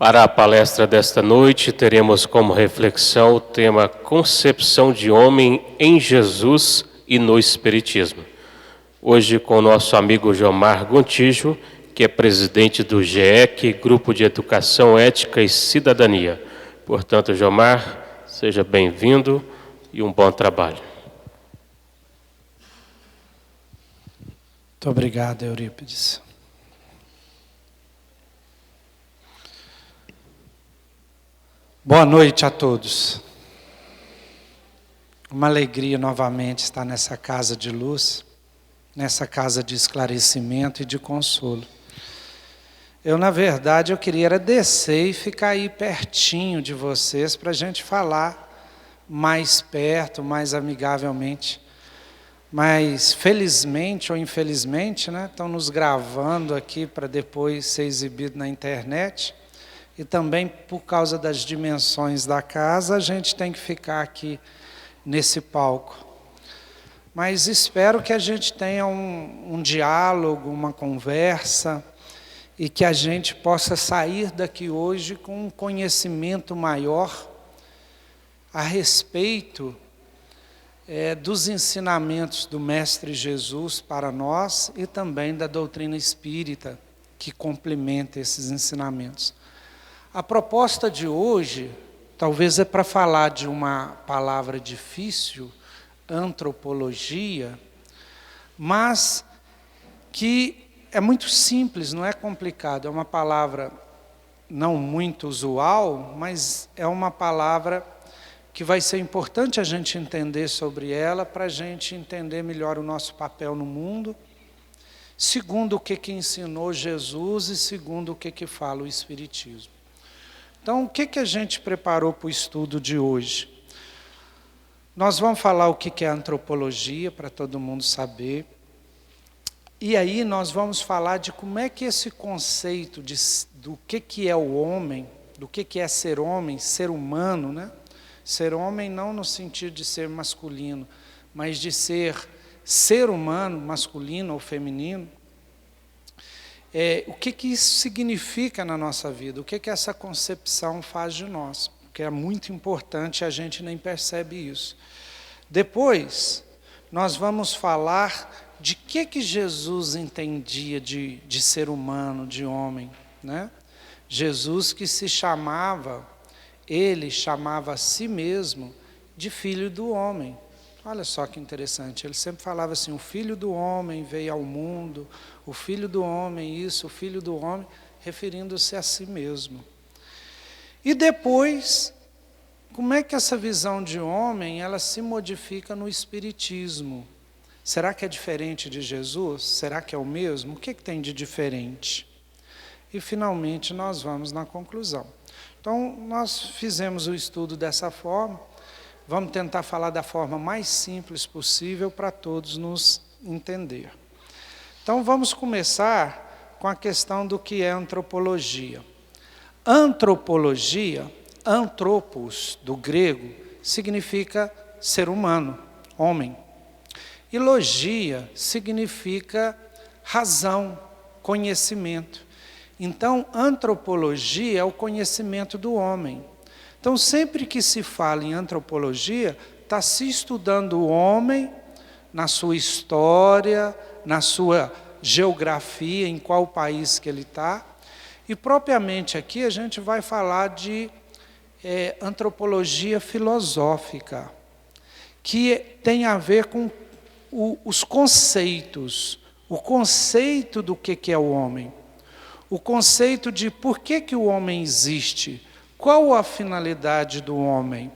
Para a palestra desta noite, teremos como reflexão o tema Concepção de Homem em Jesus e no Espiritismo. Hoje com o nosso amigo Jomar Gontijo, que é presidente do GEC, Grupo de Educação, Ética e Cidadania. Portanto, Jomar, seja bem-vindo e um bom trabalho. Muito obrigado, Eurípides. Boa noite a todos. Uma alegria novamente estar nessa casa de luz, nessa casa de esclarecimento e de consolo. Na verdade, eu queria descer e ficar aí pertinho de vocês para a gente falar mais perto, mais amigavelmente. Mas felizmente ou infelizmente, estão nos gravando aqui para depois ser exibido na internet. E também por causa das dimensões da casa, a gente tem que ficar aqui nesse palco. Mas espero que a gente tenha um diálogo, uma conversa, e que a gente possa sair daqui hoje com um conhecimento maior a respeito dos ensinamentos do Mestre Jesus para nós e também da doutrina espírita, que complementa esses ensinamentos. A proposta de hoje, talvez é para falar de uma palavra difícil, antropologia, mas que é muito simples, não é complicado. É uma palavra não muito usual, mas é uma palavra que vai ser importante a gente entender sobre ela, para a gente entender melhor o nosso papel no mundo, segundo o que ensinou Jesus e segundo o que fala o Espiritismo. Então, o que a gente preparou para o estudo de hoje? Nós vamos falar o que é antropologia, para todo mundo saber. E aí nós vamos falar de como é que esse conceito do que é o homem, do que é ser homem, ser humano, Ser homem não no sentido de ser masculino, mas de ser humano, masculino ou feminino. O que isso significa na nossa vida? O que essa concepção faz de nós? Porque é muito importante, a gente nem percebe isso. Depois, nós vamos falar de que Jesus entendia de ser humano, de homem, Jesus que ele chamava a si mesmo de filho do homem. Olha só que interessante, ele sempre falava assim, o filho do homem veio ao mundo, o filho do homem isso, o filho do homem, referindo-se a si mesmo. E depois, como é que essa visão de homem, ela se modifica no Espiritismo? Será que é diferente de Jesus? Será que é o mesmo? O que tem de diferente? E finalmente nós vamos na conclusão. Então, nós fizemos o estudo dessa forma, vamos tentar falar da forma mais simples possível para todos nos entender. Então, vamos começar com a questão do que é antropologia. Antropologia, antropos, do grego, significa ser humano, homem. E logia significa razão, conhecimento. Então, antropologia é o conhecimento do homem. Então, sempre que se fala em antropologia, está se estudando o homem na sua história, na sua geografia, em qual país que ele está. E, propriamente aqui, a gente vai falar de antropologia filosófica, que tem a ver com os conceitos, o conceito do que é o homem. O conceito de por que o homem existe, qual a finalidade do homem,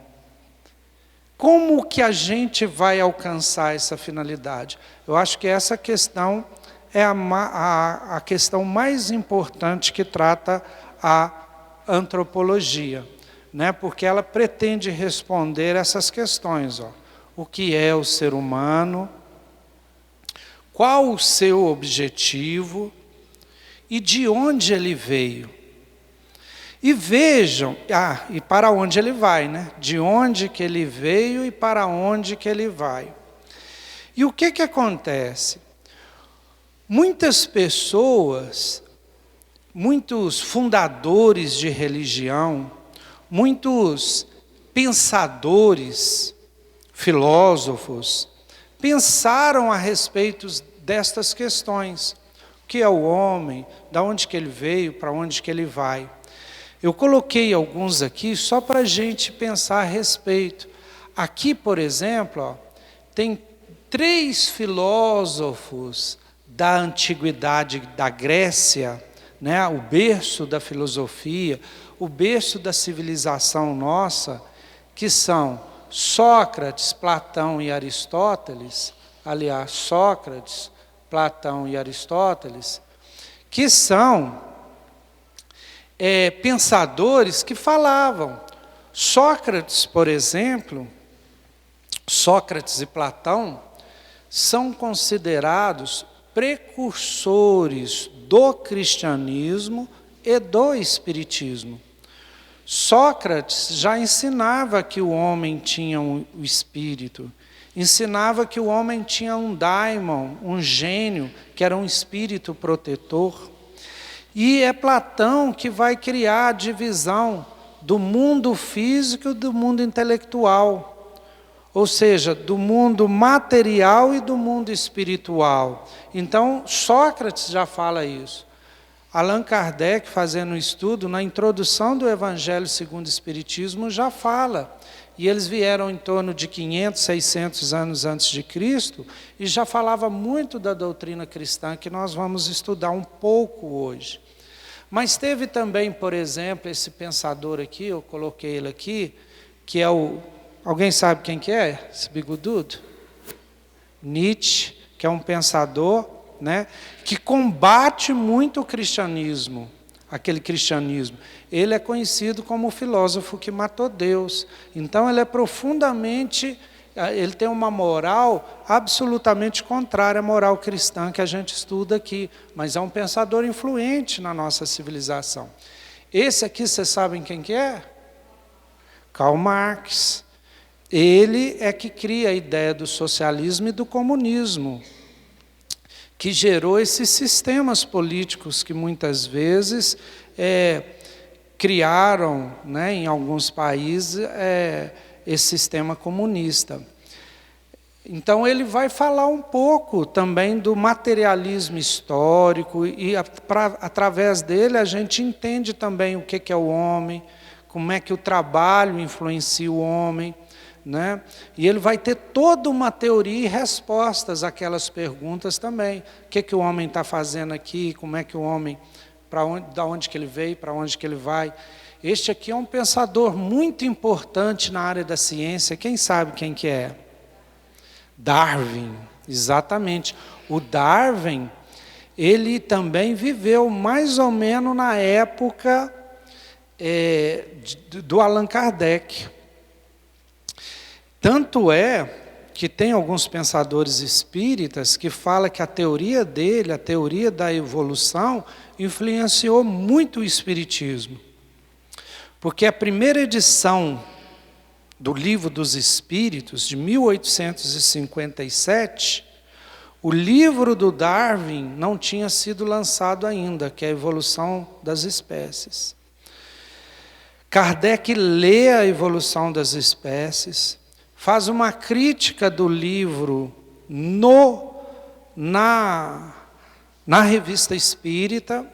como que a gente vai alcançar essa finalidade. Eu acho que essa questão é a questão mais importante que trata a antropologia, porque ela pretende responder essas questões. O que é o ser humano, qual o seu objetivo, e de onde ele veio. E vejam, e para onde ele vai, De onde que ele veio e para onde que ele vai. E o que acontece? Muitas pessoas muitos fundadores de religião, muitos pensadores, filósofos, pensaram a respeito destas questões. O que é o homem? De onde que ele veio? Para onde que ele vai? Eu coloquei alguns aqui só para a gente pensar a respeito. Aqui, por exemplo, ó, tem 3 filósofos da antiguidade da Grécia, né, o berço da filosofia, o berço da civilização nossa, que são Sócrates, Platão e Aristóteles, aliás, Sócrates, Platão e Aristóteles, que são pensadores que falavam. Sócrates, por exemplo, Sócrates e Platão são considerados precursores do cristianismo e do espiritismo. Sócrates já ensinava que o homem tinha o espírito, ensinava que o homem tinha um daimon, um gênio, que era um espírito protetor. E é Platão que vai criar a divisão do mundo físico e do mundo intelectual. Ou seja, do mundo material e do mundo espiritual. Então, Sócrates já fala isso. Allan Kardec, fazendo um estudo, na introdução do Evangelho segundo o Espiritismo, já fala. E eles vieram em torno de 500, 600 anos antes de Cristo, e já falava muito da doutrina cristã, que nós vamos estudar um pouco hoje. Mas teve também, por exemplo, esse pensador aqui, eu coloquei ele aqui, que é o... Alguém sabe quem que é esse bigodudo? Nietzsche, que é um pensador, né, que combate muito o cristianismo, aquele cristianismo. Ele é conhecido como o filósofo que matou Deus. Então ele é profundamente, ele tem uma moral absolutamente contrária à moral cristã que a gente estuda aqui, mas é um pensador influente na nossa civilização. Esse aqui, vocês sabem quem que é? Karl Marx. Ele é que cria a ideia do socialismo e do comunismo, que gerou esses sistemas políticos que muitas vezes criaram, né, em alguns países, esse sistema comunista. Então ele vai falar um pouco também do materialismo histórico e através dele a gente entende também o que é o homem, como é que o trabalho influencia o homem, né? E ele vai ter toda uma teoria e respostas àquelas perguntas também. O que o homem está fazendo aqui, como é que o homem, da onde que ele veio, para onde que ele vai. Este aqui é um pensador muito importante na área da ciência. Quem sabe quem que é? Darwin, exatamente. O Darwin, ele também viveu mais ou menos na época do Allan Kardec. Tanto é que tem alguns pensadores espíritas que falam que a teoria dele, a teoria da evolução, influenciou muito o espiritismo. Porque a primeira edição do Livro dos Espíritos, de 1857, o livro do Darwin não tinha sido lançado ainda, que é a Evolução das Espécies. Kardec lê a Evolução das Espécies, faz uma crítica do livro na Revista Espírita,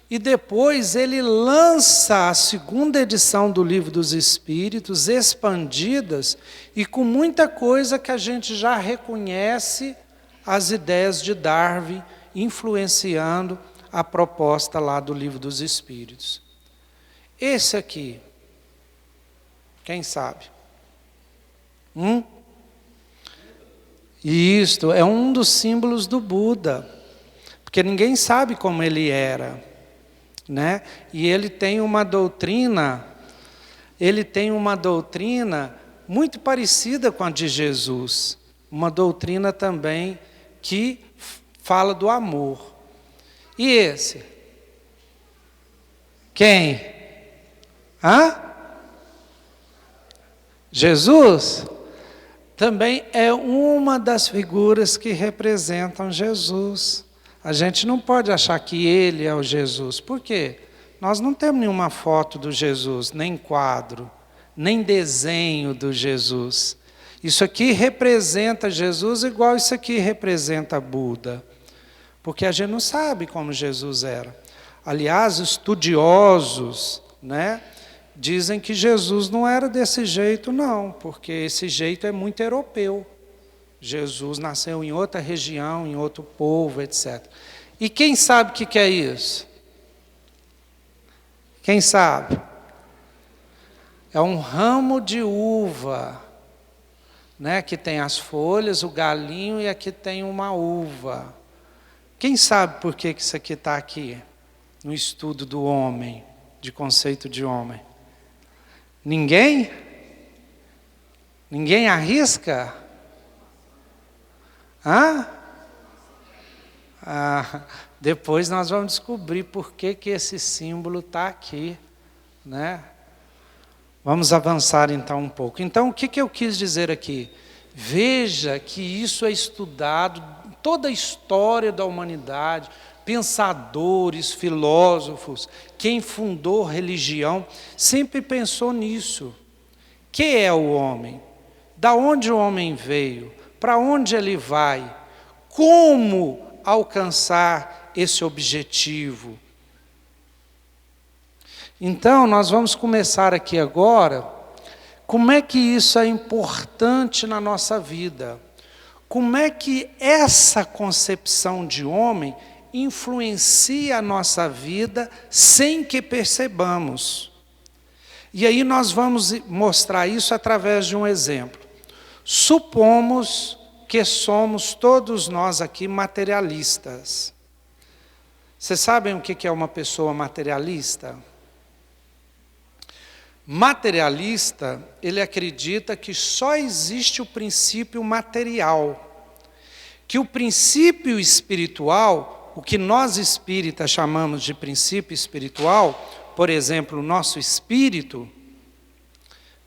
e depois ele lança a segunda edição do Livro dos Espíritos, expandidas, e com muita coisa que a gente já reconhece as ideias de Darwin, influenciando a proposta lá do Livro dos Espíritos. Esse aqui, quem sabe? Isto é um dos símbolos do Buda, porque ninguém sabe como ele era, né? E ele tem uma doutrina muito parecida com a de Jesus, uma doutrina também que fala do amor. E esse? Quem? Jesus? Também é uma das figuras que representam Jesus. A gente não pode achar que ele é o Jesus. Por quê? Nós não temos nenhuma foto do Jesus, nem quadro, nem desenho do Jesus. Isso aqui representa Jesus igual isso aqui representa Buda. Porque a gente não sabe como Jesus era. Aliás, estudiosos, né, dizem que Jesus não era desse jeito, não, porque esse jeito é muito europeu. Jesus nasceu em outra região, em outro povo, etc. E quem sabe o que é isso? Quem sabe? É um ramo de uva, né, que tem as folhas, o galinho, e aqui tem uma uva. Quem sabe por que isso aqui está aqui? No estudo do homem, de conceito de homem. Ninguém? Ninguém arrisca? Hã? Depois nós vamos descobrir por que esse símbolo está aqui, né? Vamos avançar então um pouco. Então, o que eu quis dizer aqui? Veja que isso é estudado, toda a história da humanidade, pensadores, filósofos, quem fundou religião, sempre pensou nisso. Que é o homem? Da onde o homem veio? Para onde ele vai? Como alcançar esse objetivo? Então, nós vamos começar aqui agora, como é que isso é importante na nossa vida? Como é que essa concepção de homem influencia a nossa vida sem que percebamos? E aí nós vamos mostrar isso através de um exemplo. Supomos que somos todos nós aqui materialistas. Vocês sabem o que é uma pessoa materialista? Materialista, ele acredita que só existe o princípio material, que o princípio espiritual, o que nós espíritas chamamos de princípio espiritual, por exemplo, o nosso espírito,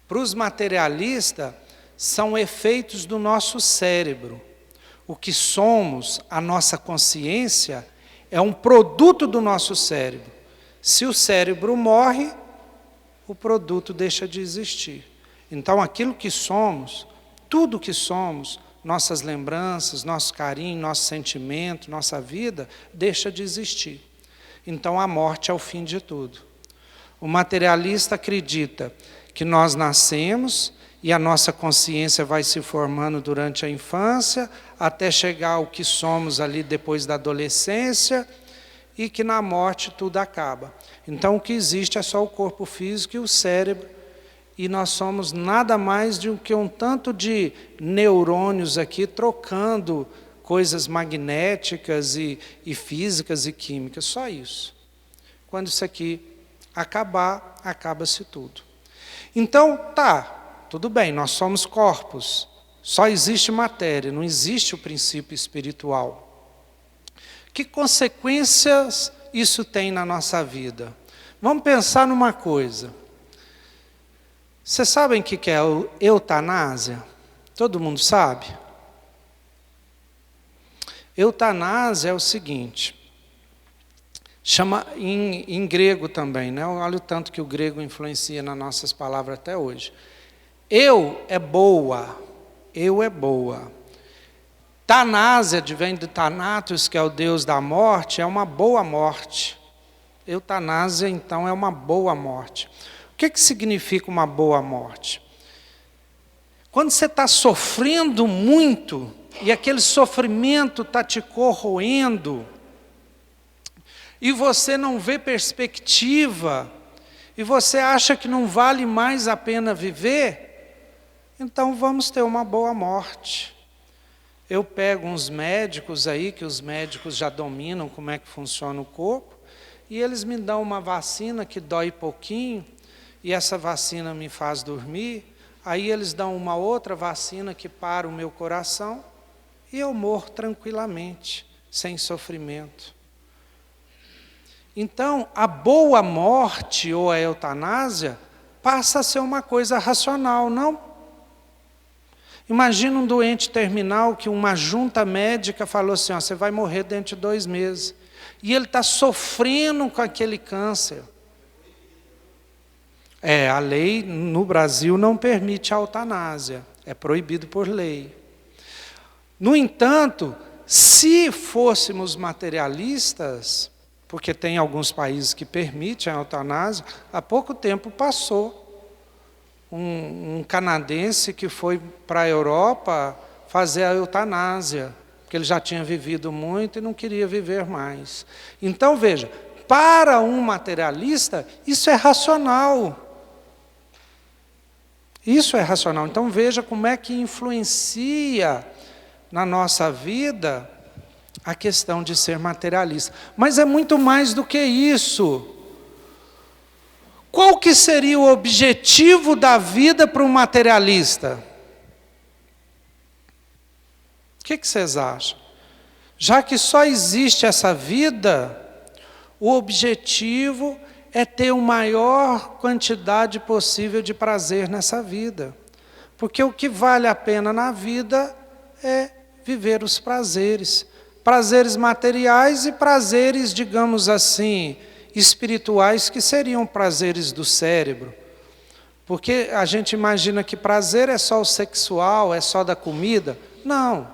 para os materialistas, são efeitos do nosso cérebro. O que somos, a nossa consciência, é um produto do nosso cérebro. Se o cérebro morre, o produto deixa de existir. Então, aquilo que somos, tudo que somos, nossas lembranças, nosso carinho, nosso sentimento, nossa vida, deixa de existir. Então, a morte é o fim de tudo. O materialista acredita que nós nascemos e a nossa consciência vai se formando durante a infância, até chegar ao que somos ali depois da adolescência, e que na morte tudo acaba. Então o que existe é só o corpo físico e o cérebro, e nós somos nada mais do que um tanto de neurônios aqui trocando coisas magnéticas e físicas e químicas, só isso. Quando isso aqui acabar, acaba-se tudo. Então, tudo bem, nós somos corpos, só existe matéria, não existe o princípio espiritual. Que consequências isso tem na nossa vida? Vamos pensar numa coisa. Vocês sabem o que é eutanásia? Todo mundo sabe? Eutanásia é o seguinte, chama em grego também, né? Olha o tanto que o grego influencia nas nossas palavras até hoje. Eu é boa. Tanásia, vem de Thanatos, que é o deus da morte, é uma boa morte. Eutanásia, então, é uma boa morte. O que significa uma boa morte? Quando você está sofrendo muito, e aquele sofrimento está te corroendo, e você não vê perspectiva, e você acha que não vale mais a pena viver, então vamos ter uma boa morte. Eu pego uns médicos aí, que os médicos já dominam como é que funciona o corpo, e eles me dão uma vacina que dói pouquinho, e essa vacina me faz dormir, aí eles dão uma outra vacina que para o meu coração, e eu morro tranquilamente, sem sofrimento. Então, a boa morte ou a eutanásia passa a ser uma coisa racional, não? Imagina um doente terminal que uma junta médica falou assim, ó, você vai morrer dentro de 2 meses. E ele está sofrendo com aquele câncer. A lei no Brasil não permite a eutanásia. É proibido por lei. No entanto, se fôssemos materialistas, porque tem alguns países que permitem a eutanásia, há pouco tempo passou um canadense que foi para a Europa fazer a eutanásia, porque ele já tinha vivido muito e não queria viver mais. Então, veja, para um materialista, isso é racional. Isso é racional. Então, veja como é que influencia na nossa vida a questão de ser materialista. Mas é muito mais do que isso. Qual que seria o objetivo da vida para um materialista? O que vocês acham? Já que só existe essa vida, o objetivo é ter a maior quantidade possível de prazer nessa vida. Porque o que vale a pena na vida é viver os prazeres. Prazeres materiais e prazeres, digamos assim, espirituais, que seriam prazeres do cérebro. Porque a gente imagina que prazer é só o sexual, é só da comida. Não,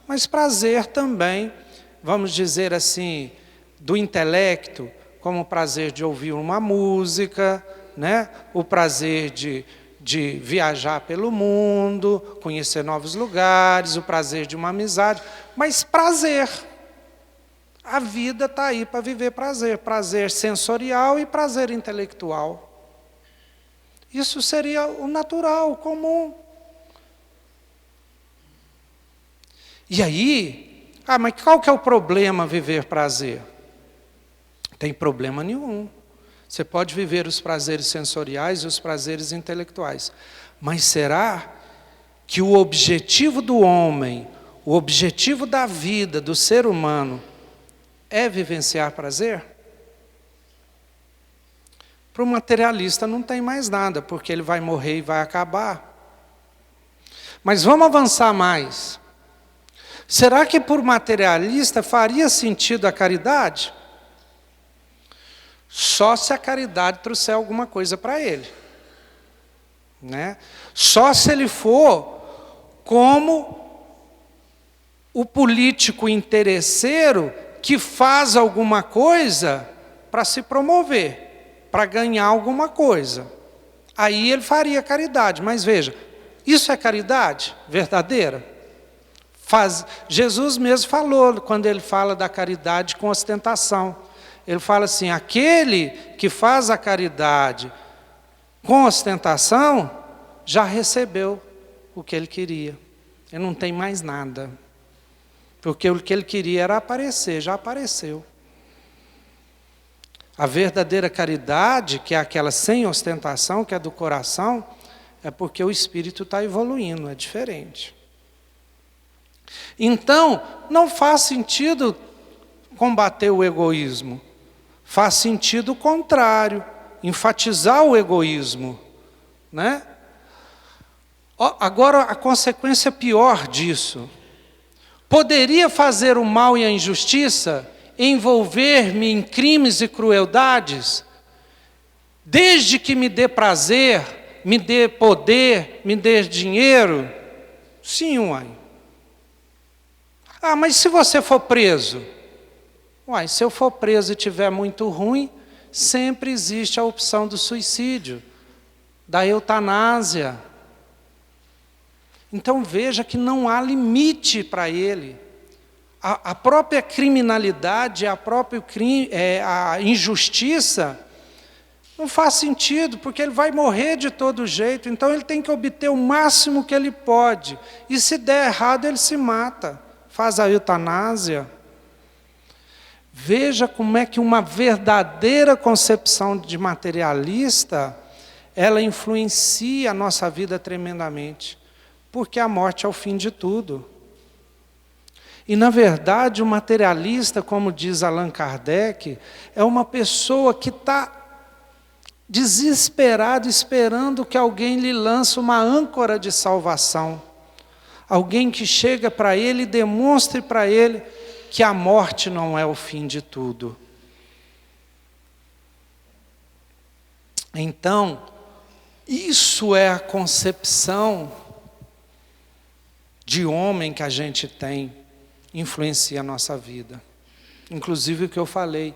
mas prazer também, vamos dizer assim, do intelecto, como o prazer de ouvir uma música, né? O prazer de viajar pelo mundo, conhecer novos lugares, o prazer de uma amizade, mas prazer. A vida está aí para viver prazer, prazer sensorial e prazer intelectual. Isso seria o natural, o comum. E aí, mas qual que é o problema viver prazer? Tem problema nenhum. Você pode viver os prazeres sensoriais e os prazeres intelectuais. Mas será que o objetivo do homem, o objetivo da vida, do ser humano, é vivenciar prazer? Para o materialista não tem mais nada, porque ele vai morrer e vai acabar. Mas vamos avançar mais. Será que por materialista faria sentido a caridade? Só se a caridade trouxer alguma coisa para ele. Né? Só se ele for como o político interesseiro que faz alguma coisa para se promover, para ganhar alguma coisa. Aí ele faria caridade. Mas veja, isso é caridade verdadeira? Jesus mesmo falou, quando ele fala da caridade com ostentação. Ele fala assim, aquele que faz a caridade com ostentação, já recebeu o que ele queria. Ele não tem mais nada. Porque o que ele queria era aparecer, já apareceu. A verdadeira caridade, que é aquela sem ostentação, que é do coração, é porque o espírito está evoluindo, é diferente. Então, não faz sentido combater o egoísmo. Faz sentido o contrário, enfatizar o egoísmo. Né? Agora, a consequência pior disso. Poderia fazer o mal e a injustiça, envolver-me em crimes e crueldades, desde que me dê prazer, me dê poder, me dê dinheiro? Sim, uai. Mas se você for preso? Uai, se eu for preso e estiver muito ruim, sempre existe a opção do suicídio, da eutanásia. Então veja que não há limite para ele. A própria criminalidade, a própria a injustiça, não faz sentido, porque ele vai morrer de todo jeito. Então ele tem que obter o máximo que ele pode. E se der errado, ele se mata. Faz a eutanásia. Veja como é que uma verdadeira concepção de materialista, ela influencia a nossa vida tremendamente. Porque a morte é o fim de tudo. E, na verdade, o materialista, como diz Allan Kardec, é uma pessoa que está desesperado, esperando que alguém lhe lance uma âncora de salvação. Alguém que chega para ele e demonstre para ele que a morte não é o fim de tudo. Então, isso é a concepção de homem que a gente tem, influencia a nossa vida. Inclusive o que eu falei,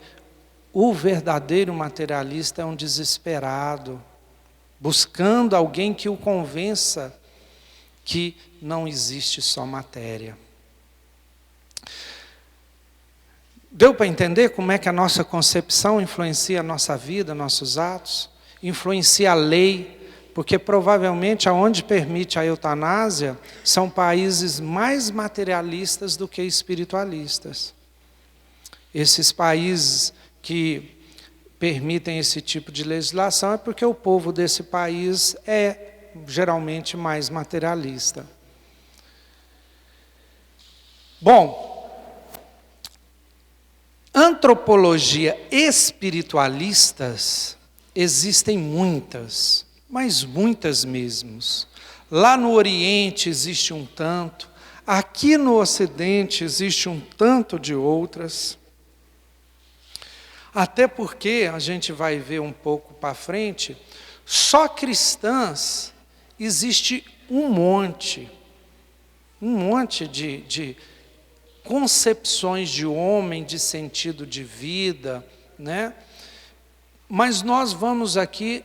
o verdadeiro materialista é um desesperado, buscando alguém que o convença que não existe só matéria. Deu para entender como é que a nossa concepção influencia a nossa vida, nossos atos? Influencia a lei, porque provavelmente aonde permite a eutanásia são países mais materialistas do que espiritualistas. Esses países que permitem esse tipo de legislação é porque o povo desse país é geralmente mais materialista. Bom, antropologia espiritualistas existem muitas, mas muitas mesmo. Lá no Oriente existe um tanto, aqui no Ocidente existe um tanto de outras. Até porque, a gente vai ver um pouco para frente, só cristãs existe um monte de concepções de homem, de sentido de vida, né? Mas nós vamos aqui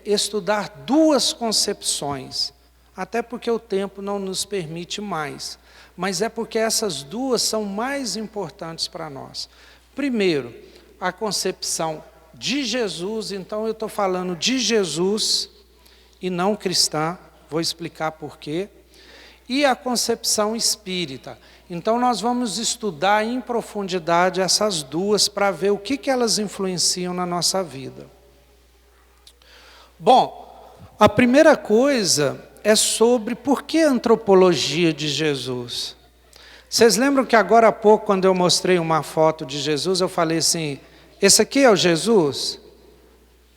estudar duas concepções, até porque o tempo não nos permite mais, mas é porque essas duas são mais importantes para nós. Primeiro, a concepção de Jesus, então eu estou falando de Jesus e não cristã, vou explicar por quê, e a concepção espírita. Então nós vamos estudar em profundidade essas duas para ver o que elas influenciam na nossa vida. Bom, a primeira coisa é sobre por que a antropologia de Jesus. Vocês lembram que agora há pouco, quando eu mostrei uma foto de Jesus, eu falei assim, esse aqui é o Jesus?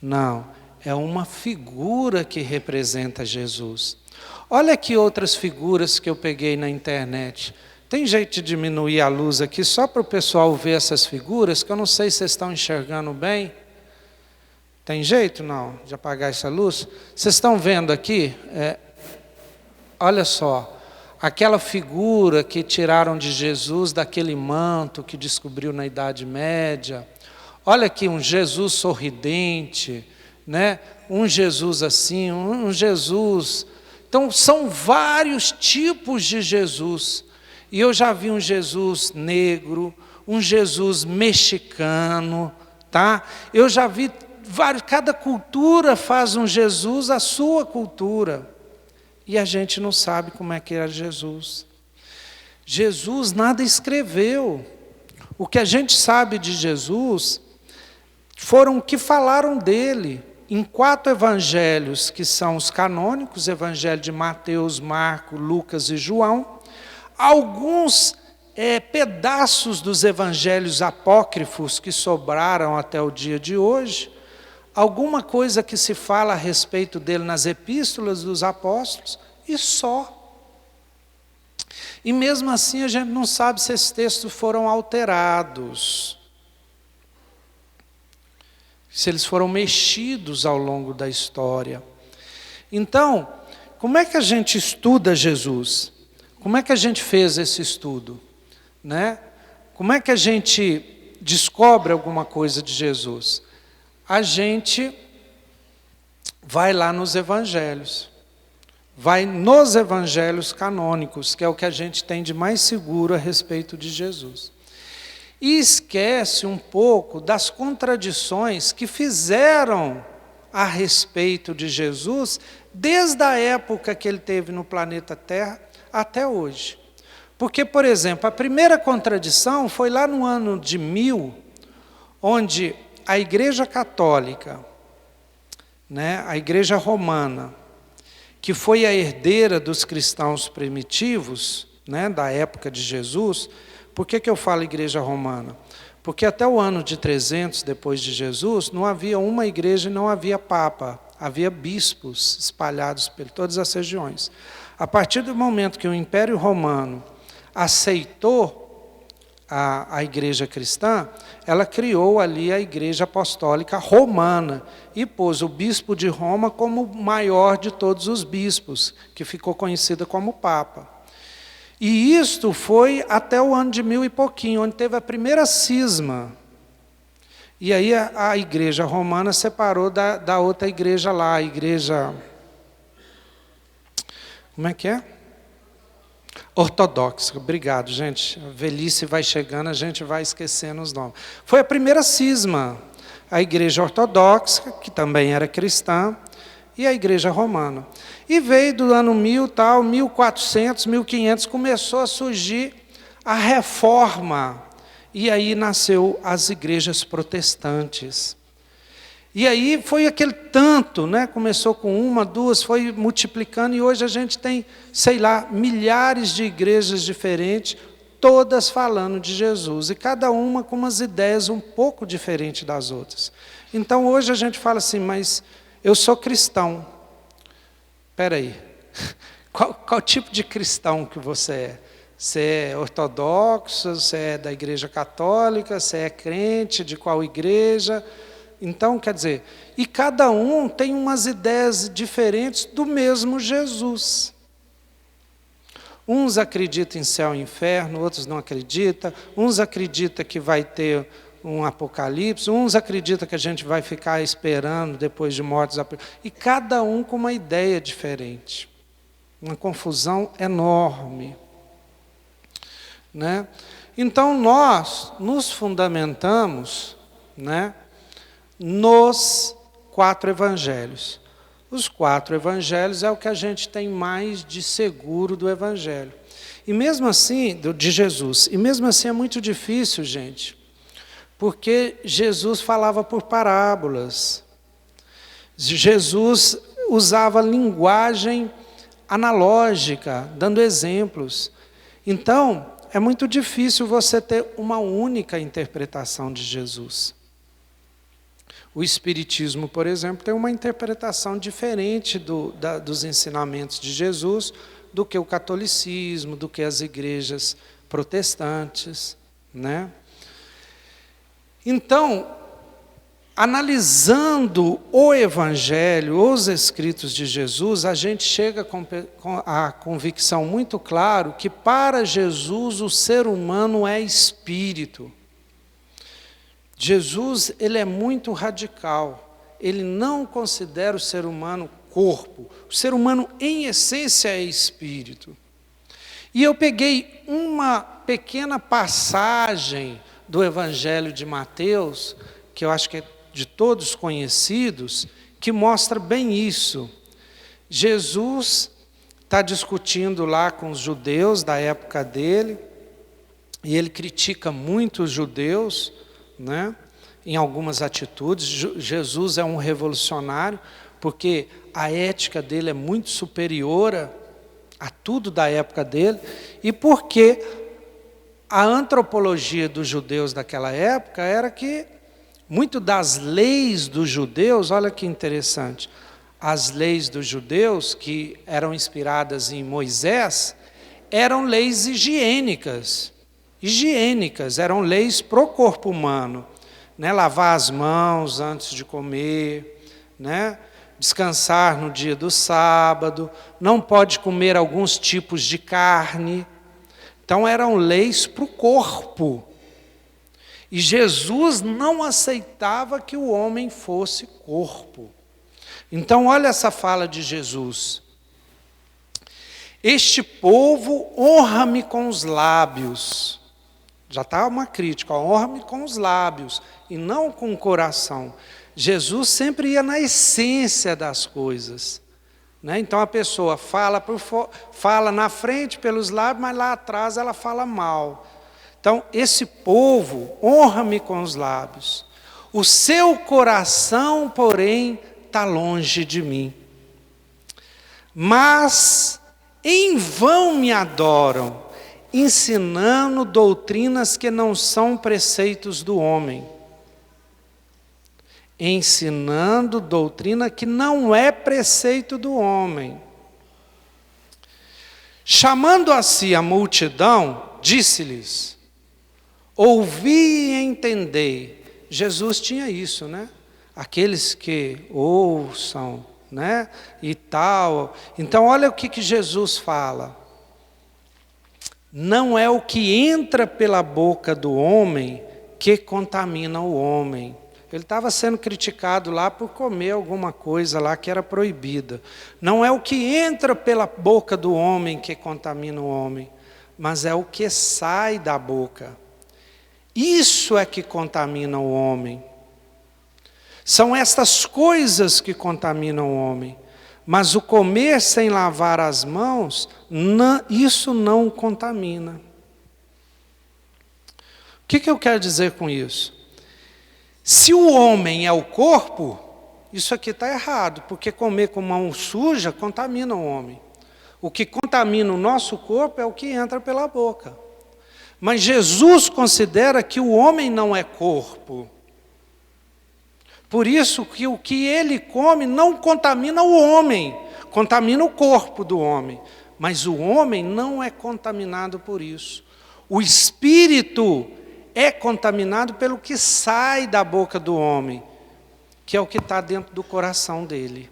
Não, é uma figura que representa Jesus. Olha aqui outras figuras que eu peguei na internet. Tem jeito de diminuir a luz aqui só para o pessoal ver essas figuras, que eu não sei se vocês estão enxergando bem. Tem jeito não de apagar essa luz? Vocês estão vendo aqui? Olha só, aquela figura que tiraram de Jesus daquele manto que descobriu na Idade Média. Olha aqui um Jesus sorridente, né? Um Jesus assim, um Jesus. Então são vários tipos de Jesus. E eu já vi um Jesus negro, um Jesus mexicano, tá? Eu já vi vários, cada cultura faz um Jesus à sua cultura. E a gente não sabe como é que era Jesus. Jesus nada escreveu. O que a gente sabe de Jesus foram o que falaram dele em 4 evangelhos, que são os canônicos, evangelho de Mateus, Marcos, Lucas e João. Alguns pedaços dos evangelhos apócrifos que sobraram até o dia de hoje, alguma coisa que se fala a respeito dele nas epístolas dos apóstolos, e só. E mesmo assim a gente não sabe se esses textos foram alterados, se eles foram mexidos ao longo da história. Então, como é que a gente estuda Jesus? Como é que a gente fez esse estudo? Né? Como é que a gente descobre alguma coisa de Jesus? A gente vai lá nos evangelhos. Vai nos evangelhos canônicos, que é o que a gente tem de mais seguro a respeito de Jesus. E esquece um pouco das contradições que fizeram a respeito de Jesus, desde a época que ele teve no planeta Terra, até hoje. Porque, por exemplo, a primeira contradição foi lá no ano de 1000, onde a Igreja Católica, né, a Igreja Romana, que foi a herdeira dos cristãos primitivos, né, da época de Jesus. Por que eu falo Igreja Romana? Porque até o ano de 300 depois de Jesus, não havia uma igreja e não havia papa. Havia bispos espalhados por todas as regiões. A partir do momento que o Império Romano aceitou a igreja cristã, ela criou ali a igreja apostólica romana e pôs o bispo de Roma como o maior de todos os bispos, que ficou conhecido como Papa. E isto foi até o ano de 1000 e pouquinho, onde teve a primeira cisma. E aí a igreja romana separou da outra igreja lá, a igreja... Como é que é? Ortodoxa. Obrigado, gente. A velhice vai chegando, a gente vai esquecendo os nomes. Foi a primeira cisma. A igreja ortodoxa, que também era cristã, e a igreja romana. E veio do ano 1000, 1400, 1500, começou a surgir a reforma. E aí nasceu as igrejas protestantes. E aí foi aquele tanto, né? Começou com uma, duas, foi multiplicando, e hoje a gente tem, sei lá, milhares de igrejas diferentes, todas falando de Jesus, e cada uma com umas ideias um pouco diferentes das outras. Então hoje a gente fala assim, mas eu sou cristão. Espera aí, qual tipo de cristão que você é? Você é ortodoxo, você é da igreja católica, você é crente de qual igreja? Então, quer dizer, e cada um tem umas ideias diferentes do mesmo Jesus. Uns acreditam em céu e inferno, outros não acreditam. Uns acreditam que vai ter um apocalipse, uns acreditam que a gente vai ficar esperando depois de mortos. E cada um com uma ideia diferente. Uma confusão enorme. Né? Então, nós nos fundamentamos, né, nos 4 evangelhos. Os 4 evangelhos é o que a gente tem mais de seguro do evangelho. E mesmo assim, de Jesus, e mesmo assim é muito difícil, gente, porque Jesus falava por parábolas. Jesus usava linguagem analógica, dando exemplos. Então, é muito difícil você ter uma única interpretação de Jesus. O Espiritismo, por exemplo, tem uma interpretação diferente dos ensinamentos de Jesus do que o catolicismo, do que as igrejas protestantes, né? Então, analisando o Evangelho, os escritos de Jesus, a gente chega com a convicção muito clara que para Jesus o ser humano é espírito. Jesus, ele é muito radical, ele não considera o ser humano corpo, o ser humano em essência é espírito. E eu peguei uma pequena passagem do Evangelho de Mateus, que eu acho que é de todos conhecidos, que mostra bem isso. Jesus está discutindo lá com os judeus da época dele, e ele critica muito os judeus, né, em algumas atitudes. Jesus é um revolucionário, porque a ética dele é muito superior a tudo da época dele, e porque a antropologia dos judeus daquela época era que, muito das leis dos judeus, olha que interessante, as leis dos judeus, que eram inspiradas em Moisés, eram leis higiênicas, eram leis para o corpo humano, né? Lavar as mãos antes de comer, né? Descansar no dia do sábado, não pode comer alguns tipos de carne. Então eram leis para o corpo. E Jesus não aceitava que o homem fosse corpo. Então olha essa fala de Jesus. Este povo honra-me com os lábios. Já está uma crítica, honra-me com os lábios e não com o coração. Jesus sempre ia na essência das coisas, né? Então a pessoa fala na frente pelos lábios, mas lá atrás ela fala mal. Então esse povo honra-me com os lábios, o seu coração, porém, está longe de mim. Mas em vão me adoram, ensinando doutrinas que não são preceitos do homem. ensinando doutrina que não é preceito do homem. Chamando a si a multidão, disse-lhes: ouvi e entendei. Jesus tinha isso, né? Aqueles que ouçam, né? E tal. Então, olha o que Jesus fala. Não é o que entra pela boca do homem que contamina o homem. Ele estava sendo criticado lá por comer alguma coisa lá que era proibida. Não é o que entra pela boca do homem que contamina o homem, mas é o que sai da boca. Isso é que contamina o homem. São estas coisas que contaminam o homem. Mas o comer sem lavar as mãos, isso não contamina. O que eu quero dizer com isso? Se o homem é o corpo, isso aqui está errado, porque comer com mão suja contamina o homem. O que contamina o nosso corpo é o que entra pela boca. Mas Jesus considera que o homem não é corpo. Por isso que o que ele come não contamina o homem, contamina o corpo do homem. Mas o homem não é contaminado por isso. O espírito é contaminado pelo que sai da boca do homem, que é o que está dentro do coração dele.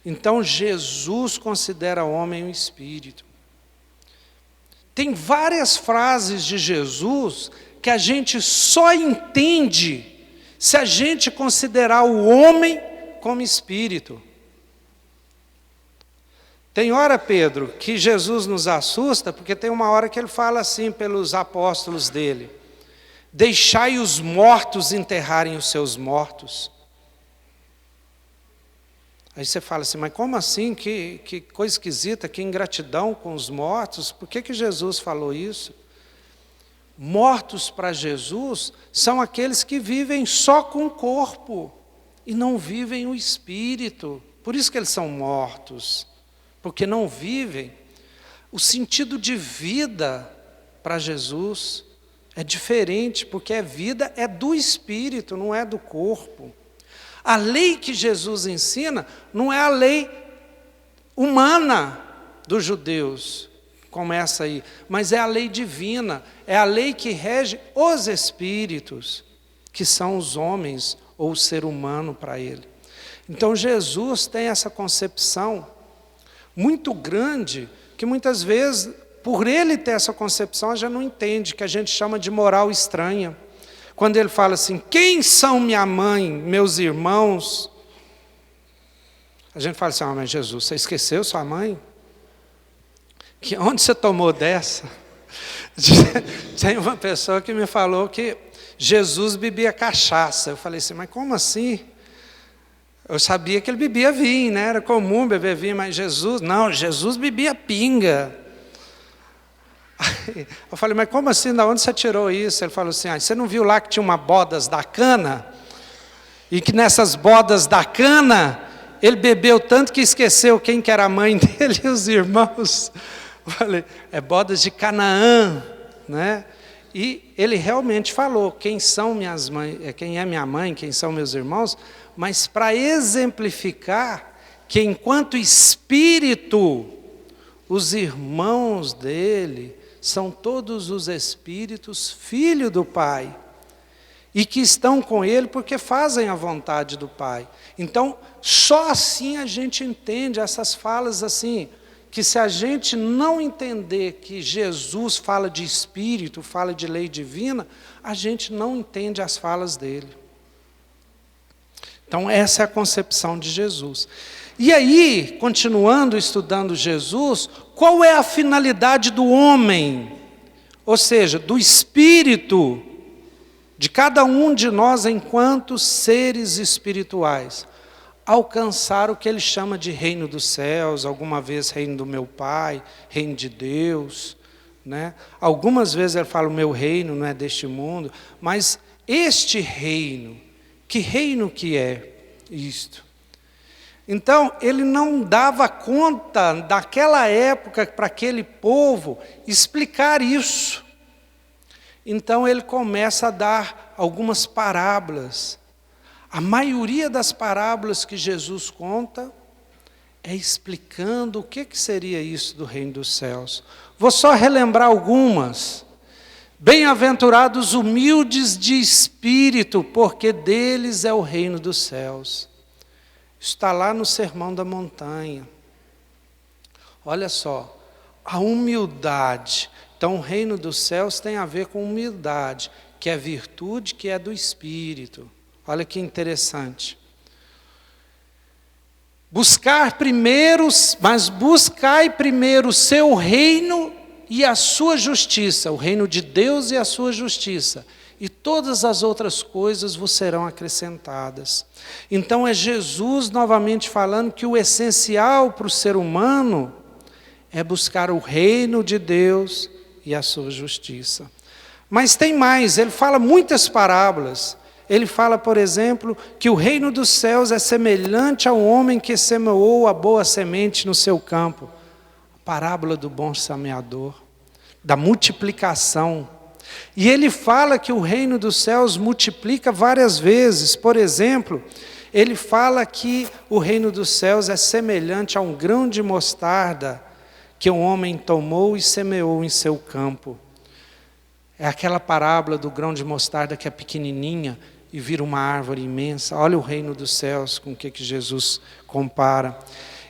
Então Jesus considera o homem um espírito. Tem várias frases de Jesus que a gente só entende se a gente considerar o homem como espírito. Tem hora, Pedro, que Jesus nos assusta, porque tem uma hora que ele fala assim pelos apóstolos dele: deixai os mortos enterrarem os seus mortos. Aí você fala assim, mas como assim? Que coisa esquisita, que ingratidão com os mortos. Por que Jesus falou isso? Mortos para Jesus são aqueles que vivem só com o corpo e não vivem o espírito. Por isso que eles são mortos, porque não vivem. O sentido de vida para Jesus é diferente, porque a vida é do espírito, não é do corpo. A lei que Jesus ensina não é a lei humana dos judeus, como essa aí, mas é a lei divina, é a lei que rege os espíritos, que são os homens ou o ser humano para ele. Então Jesus tem essa concepção muito grande, que muitas vezes, por ele ter essa concepção, a gente não entende, que a gente chama de moral estranha. Quando ele fala assim, quem são minha mãe, meus irmãos? A gente fala assim, mas Jesus, você esqueceu sua mãe? Onde você tomou dessa? Tem uma pessoa que me falou que Jesus bebia cachaça. Eu falei assim, mas como assim? Eu sabia que ele bebia vinho, né? Era comum beber vinho, mas Jesus bebia pinga. Eu falei, mas como assim, de onde você tirou isso? Ele falou assim, você não viu lá que tinha uma bodas da cana? E que nessas bodas da cana, ele bebeu tanto que esqueceu quem que era a mãe dele e os irmãos. Eu falei, é bodas de Canaã, né? E ele realmente falou, quem são minhas mães, quem é minha mãe, quem são meus irmãos, mas para exemplificar que enquanto espírito, os irmãos dele são todos os espíritos, filho do Pai, e que estão com ele porque fazem a vontade do Pai. Então, só assim a gente entende essas falas assim, que se a gente não entender que Jesus fala de espírito, fala de lei divina, a gente não entende as falas dele. Então, essa é a concepção de Jesus. E aí, continuando estudando Jesus, qual é a finalidade do homem? Ou seja, do espírito, de cada um de nós enquanto seres espirituais. Alcançar o que ele chama de reino dos céus, alguma vez reino do meu Pai, reino de Deus, né? Algumas vezes ele fala, o meu reino não é deste mundo, mas este reino, que reino que é isto? Então, ele não dava conta, daquela época, para aquele povo, explicar isso. Então, ele começa a dar algumas parábolas, A maioria das parábolas que Jesus conta é explicando o que seria isso do reino dos céus. Vou só relembrar algumas. Bem-aventurados humildes de espírito, porque deles é o reino dos céus. Está lá no Sermão da Montanha. Olha só, a humildade. Então o reino dos céus tem a ver com humildade, que é virtude, que é do espírito. Olha que interessante. Buscai primeiro o seu reino e a sua justiça, o reino de Deus e a sua justiça, e todas as outras coisas vos serão acrescentadas. Então é Jesus novamente falando que o essencial para o ser humano é buscar o reino de Deus e a sua justiça. Mas tem mais, ele fala muitas parábolas. Ele fala, por exemplo, que o reino dos céus é semelhante ao homem que semeou a boa semente no seu campo. A parábola do bom semeador, da multiplicação. E ele fala que o reino dos céus multiplica várias vezes. Por exemplo, ele fala que o reino dos céus é semelhante a um grão de mostarda que um homem tomou e semeou em seu campo. É aquela parábola do grão de mostarda que é pequenininha e vira uma árvore imensa. Olha o reino dos céus com o que Jesus compara.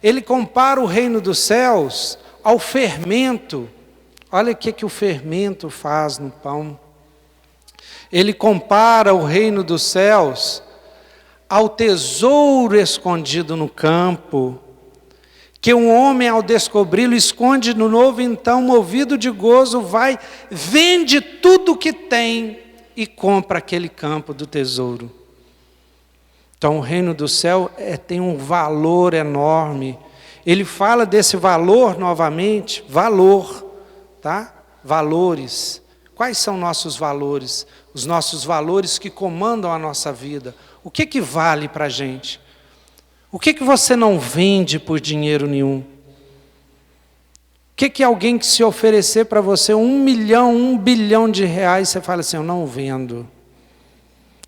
Ele compara o reino dos céus ao fermento. Olha o que o fermento faz no pão. Ele compara o reino dos céus ao tesouro escondido no campo, que um homem, ao descobri-lo, esconde no novo, então, movido de gozo, vai, vende tudo o que tem e compra aquele campo do tesouro. Então, o reino do céu tem um valor enorme. Ele fala desse valor novamente, valor, tá? Valores. Quais são nossos valores? Os nossos valores que comandam a nossa vida. O que vale para a gente? O que você não vende por dinheiro nenhum? O que alguém que se oferecer para você 1 milhão, 1 bilhão de reais, você fala assim, eu não vendo.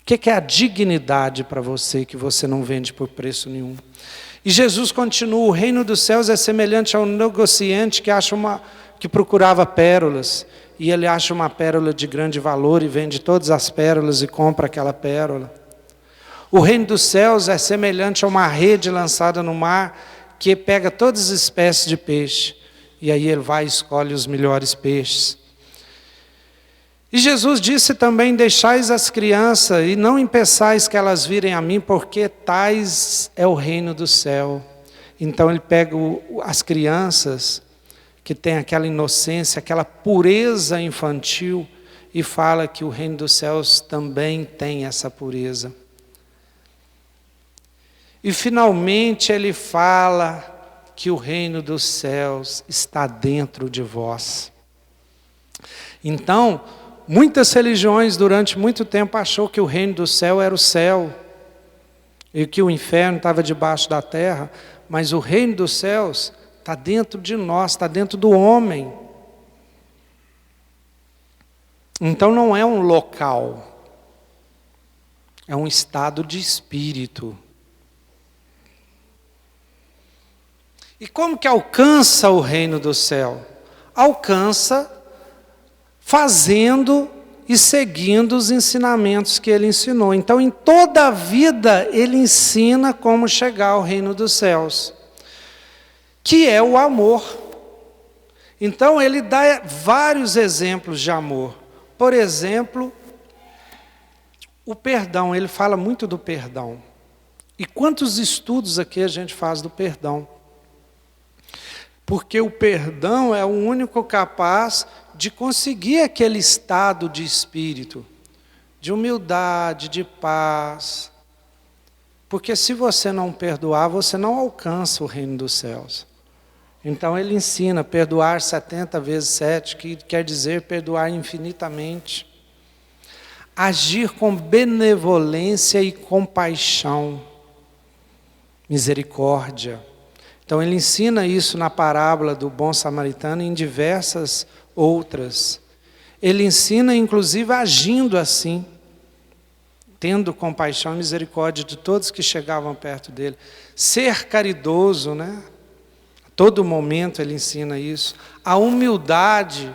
O que é a dignidade para você que você não vende por preço nenhum? E Jesus continua, o reino dos céus é semelhante a um negociante que procurava pérolas, e ele acha uma pérola de grande valor e vende todas as pérolas e compra aquela pérola. O reino dos céus é semelhante a uma rede lançada no mar que pega todas as espécies de peixe. E aí ele vai e escolhe os melhores peixes. E Jesus disse também, deixais as crianças e não impeçais que elas virem a mim, porque tais é o reino do céu. Então ele pega as crianças que têm aquela inocência, aquela pureza infantil, e fala que o reino dos céus também tem essa pureza. E finalmente ele fala que o reino dos céus está dentro de vós. Então, muitas religiões durante muito tempo achou que o reino do céu era o céu e que o inferno estava debaixo da terra, mas o reino dos céus está dentro de nós, está dentro do homem. Então não é um local, é um estado de espírito. E como que alcança o reino do céu? Alcança fazendo e seguindo os ensinamentos que ele ensinou. Então, em toda a vida, ele ensina como chegar ao reino dos céus, que é o amor. Então, ele dá vários exemplos de amor. Por exemplo, o perdão. Ele fala muito do perdão. E quantos estudos aqui a gente faz do perdão? Porque o perdão é o único capaz de conseguir aquele estado de espírito, de humildade, de paz. Porque se você não perdoar, você não alcança o reino dos céus. Então ele ensina perdoar 70 vezes 7, que quer dizer perdoar infinitamente. Agir com benevolência e compaixão, misericórdia. Então ele ensina isso na parábola do bom samaritano e em diversas outras. Ele ensina inclusive agindo assim. tendo compaixão e misericórdia de todos que chegavam perto dele. Ser caridoso, né? A todo momento ele ensina isso. A humildade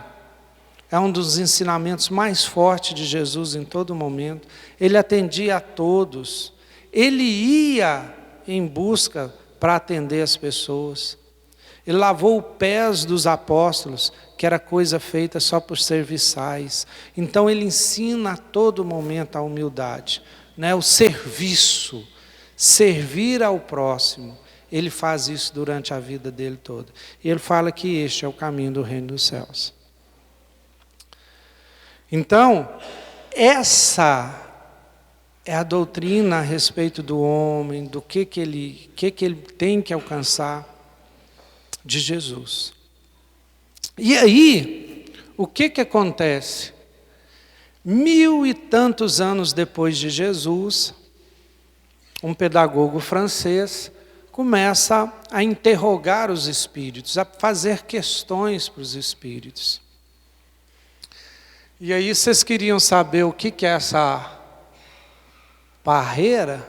é um dos ensinamentos mais fortes de Jesus em todo momento. Ele atendia a todos. Ele ia em busca para atender as pessoas. Ele lavou os pés dos apóstolos, que era coisa feita só por serviçais. Então ele ensina a todo momento a humildade, né? O serviço, servir ao próximo. Ele faz isso durante a vida dele toda. E ele fala que este é o caminho do reino dos céus. Então, essa é a doutrina a respeito do homem, do que ele tem que alcançar de Jesus. E aí, o que acontece? 1000 e tantos anos depois de Jesus, um pedagogo francês começa a interrogar os espíritos, a fazer questões para os espíritos. E aí vocês queriam saber o que é essa parreira?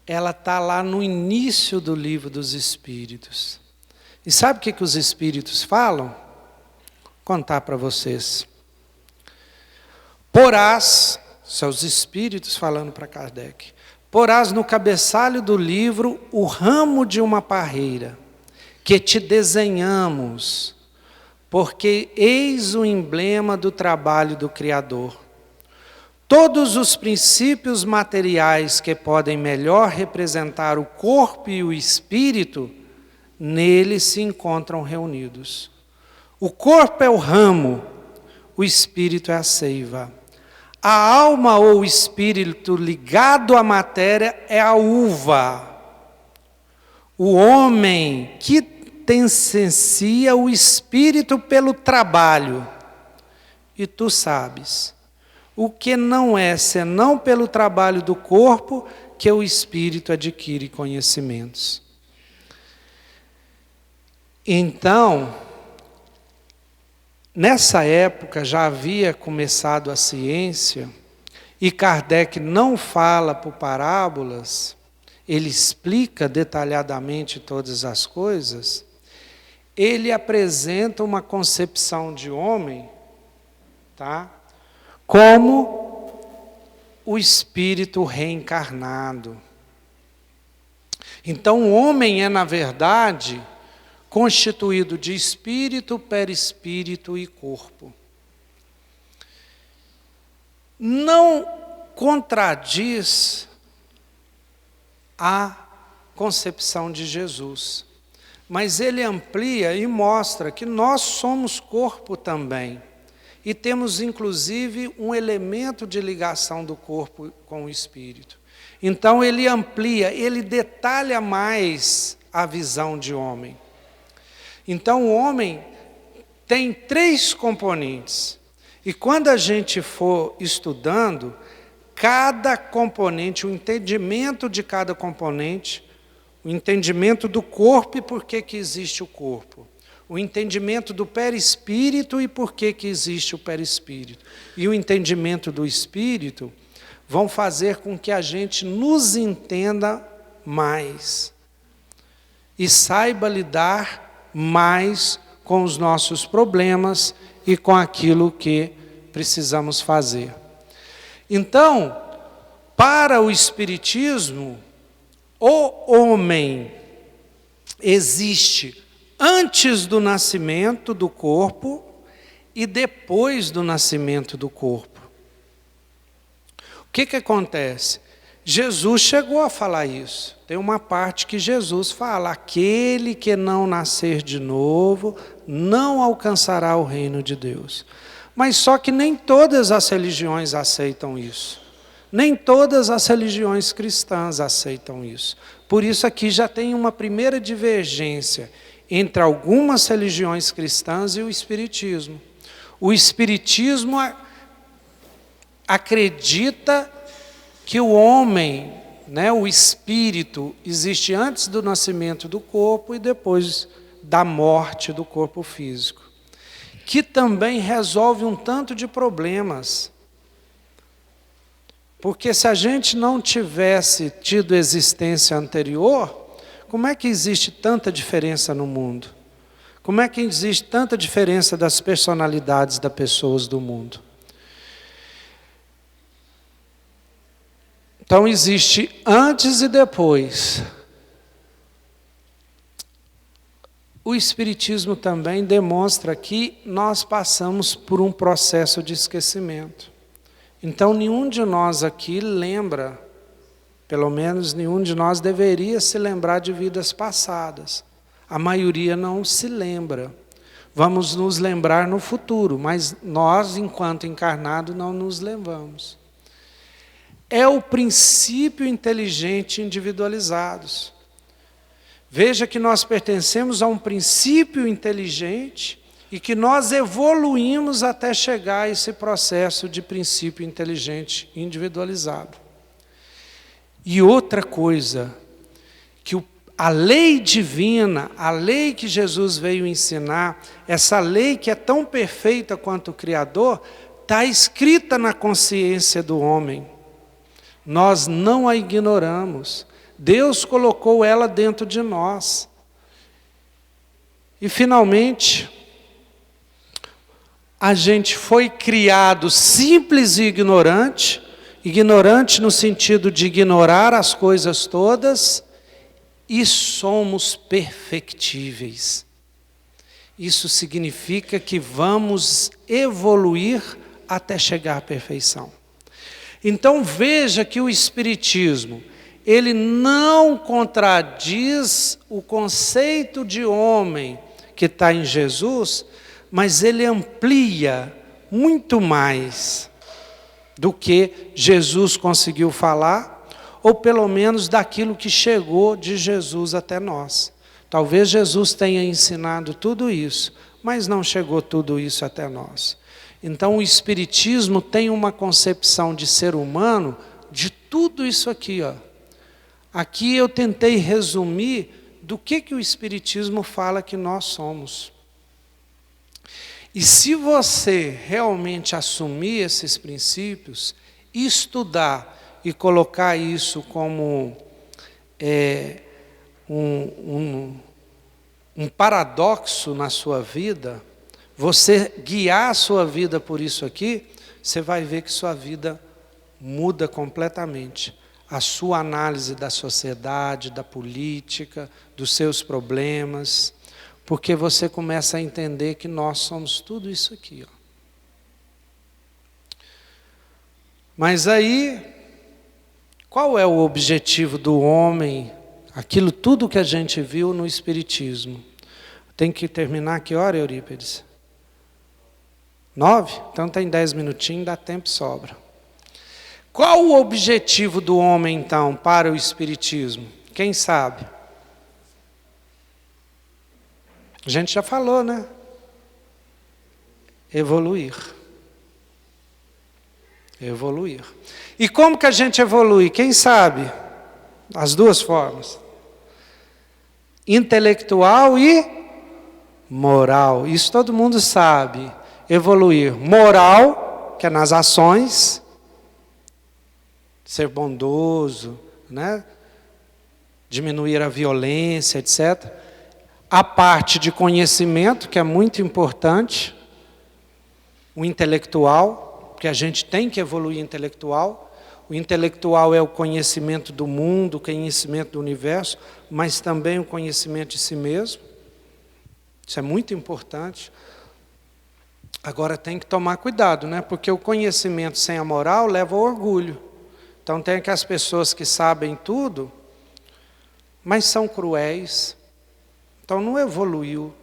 Ela está lá no início do livro dos Espíritos. E sabe o que os Espíritos falam? Vou contar para vocês. Porás, são os Espíritos falando para Kardec, porás no cabeçalho do livro o ramo de uma parreira, que te desenhamos, porque eis o emblema do trabalho do Criador. Todos os princípios materiais que podem melhor representar o corpo e o espírito, nele se encontram reunidos. O corpo é o ramo, o espírito é a seiva. A alma ou o espírito ligado à matéria é a uva. O homem quintessencia o espírito pelo trabalho. E tu sabes, o que não é senão pelo trabalho do corpo que o espírito adquire conhecimentos. Então, nessa época já havia começado a ciência, e Kardec não fala por parábolas, ele explica detalhadamente todas as coisas. Ele apresenta uma concepção de homem, tá? Como o espírito reencarnado. Então o homem é, na verdade, constituído de espírito, perispírito e corpo. Não contradiz a concepção de Jesus, mas ele amplia e mostra que nós somos corpo também, e temos inclusive um elemento de ligação do corpo com o espírito. Então ele amplia, ele detalha mais a visão de homem. Então o homem tem 3 componentes, e quando a gente for estudando, cada componente, o entendimento de cada componente, o entendimento do corpo e por que existe o corpo, o entendimento do perispírito e por que existe o perispírito, e o entendimento do espírito, vão fazer com que a gente nos entenda mais e saiba lidar mais com os nossos problemas e com aquilo que precisamos fazer. Então, para o Espiritismo, o homem existe antes do nascimento do corpo e depois do nascimento do corpo. O que acontece? Jesus chegou a falar isso. Tem uma parte que Jesus fala: aquele que não nascer de novo não alcançará o reino de Deus. Mas só que nem todas as religiões aceitam isso. Nem todas as religiões cristãs aceitam isso. Por isso aqui já tem uma primeira divergência entre algumas religiões cristãs e o Espiritismo. O Espiritismo acredita que o homem, né, o espírito, existe antes do nascimento do corpo e depois da morte do corpo físico, que também resolve um tanto de problemas. Porque se a gente não tivesse tido existência anterior, como é que existe tanta diferença no mundo? Como é que existe tanta diferença das personalidades das pessoas do mundo? Então existe antes e depois. O Espiritismo também demonstra que nós passamos por um processo de esquecimento. Então nenhum de nós aqui lembra, pelo menos nenhum de nós deveria se lembrar de vidas passadas. A maioria não se lembra. Vamos nos lembrar no futuro, mas nós, enquanto encarnados, não nos lembramos. É o princípio inteligente individualizados. Veja que nós pertencemos a um princípio inteligente e que nós evoluímos até chegar a esse processo de princípio inteligente individualizado. E outra coisa, que a lei divina, a lei que Jesus veio ensinar, essa lei que é tão perfeita quanto o Criador, está escrita na consciência do homem. Nós não a ignoramos. Deus colocou ela dentro de nós. E finalmente, a gente foi criado simples e ignorante, ignorante no sentido de ignorar as coisas todas, e somos perfectíveis. Isso significa que vamos evoluir até chegar à perfeição. Então veja que o Espiritismo, ele não contradiz o conceito de homem que está em Jesus, mas ele amplia muito mais do que Jesus conseguiu falar, ou pelo menos daquilo que chegou de Jesus até nós. Talvez Jesus tenha ensinado tudo isso, mas não chegou tudo isso até nós. Então o Espiritismo tem uma concepção de ser humano de tudo isso aqui, ó. Aqui eu tentei resumir do que o Espiritismo fala que nós somos. E se você realmente assumir esses princípios, estudar e colocar isso como um paradoxo na sua vida, você guiar a sua vida por isso aqui, você vai ver que sua vida muda completamente. A sua análise da sociedade, da política, dos seus problemas, porque você começa a entender que nós somos tudo isso aqui, ó. Mas aí, qual é o objetivo do homem? Aquilo tudo que a gente viu no Espiritismo. Tem que terminar que hora, Eurípides? 9? Então tem 10 minutinhos, dá tempo e sobra. Qual o objetivo do homem, então, para o Espiritismo? Quem sabe? A gente já falou, né? Evoluir. Evoluir. E como que a gente evolui? Quem sabe? As duas formas. Intelectual e moral. Isso todo mundo sabe. Evoluir. Moral, que é nas ações. Ser bondoso, né? Diminuir a violência, etc. A parte de conhecimento, que é muito importante. O intelectual, que a gente tem que evoluir intelectual. O intelectual é o conhecimento do mundo, o conhecimento do universo, mas também o conhecimento de si mesmo. Isso é muito importante. Agora tem que tomar cuidado, né? Porque o conhecimento sem a moral leva ao orgulho. Então tem aquelas pessoas que sabem tudo, mas são cruéis. Então não evoluiu.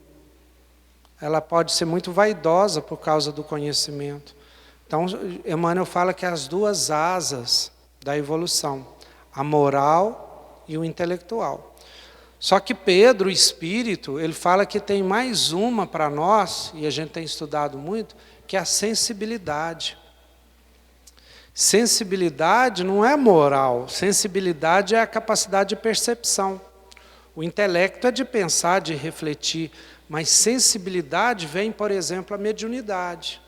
Ela pode ser muito vaidosa por causa do conhecimento. Então Emmanuel fala que as duas asas da evolução, a moral e o intelectual. Só que Pedro, o Espírito, ele fala que tem mais uma para nós, e a gente tem estudado muito, que é a sensibilidade. Sensibilidade não é moral, sensibilidade é a capacidade de percepção. O intelecto é de pensar, de refletir, mas sensibilidade vem, por exemplo, a mediunidade.